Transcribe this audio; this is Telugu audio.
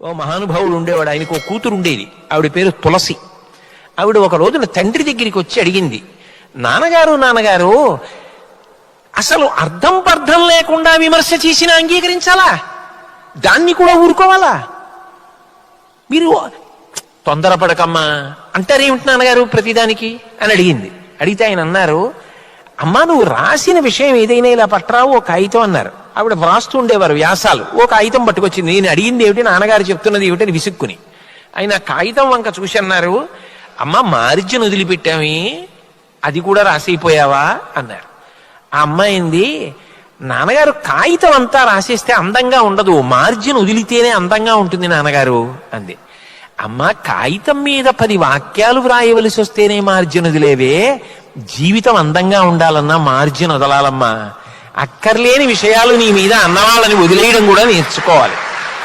ఓ మహానుభావుడు ఉండేవాడు, ఆయనకు ఓ కూతురు ఉండేది, ఆవిడ పేరు తులసి. ఆవిడ ఒక రోజున తండ్రి దగ్గరికి వచ్చి అడిగింది, నాన్నగారు అసలు అర్థం పర్థం లేకుండా విమర్శ చేసినా అంగీకరించాలా? దాన్ని కూడా ఊరుకోవాలా? మీరు తొందరపడకమ్మా అంటారేమిటి నాన్నగారు ప్రతిదానికి అని అడిగింది. అడిగితే ఆయన అన్నారు, అమ్మా నువ్వు రాసిన విషయం ఏదైనా ఇలా పట్టరావు ఓ కాగితం అన్నారు. ఆవిడ వ్రాస్తూ ఉండేవారు వ్యాసాలు. ఓ కాగితం పట్టుకొచ్చింది. నేను అడిగింది ఏమిటి, నాన్నగారు చెప్తున్నది ఏమిటని విసుక్కుని. ఆయన కాగితం వంక చూసి అన్నారు, అమ్మ మార్జిన్ వదిలిపెట్టామి, అది కూడా రాసిపోయావా అన్నారు. ఆ అమ్మాయింది, నాన్నగారు కాగితం అంతా రాసేస్తే అందంగా ఉండదు, మార్జిన్ వదిలితేనే అందంగా ఉంటుంది నాన్నగారు అంది. అమ్మ కాగితం మీద 10 వాక్యాలు వ్రాయవలసి వస్తేనే మార్జిన్ వదిలేవే, జీవితం అందంగా ఉండాలన్నా మార్జిన్ వదలాలమ్మా. అక్కర్లేని విషయాలు నీ మీద అన్నవాళ్ళని వదిలేయడం కూడా నేర్చుకోవాలి.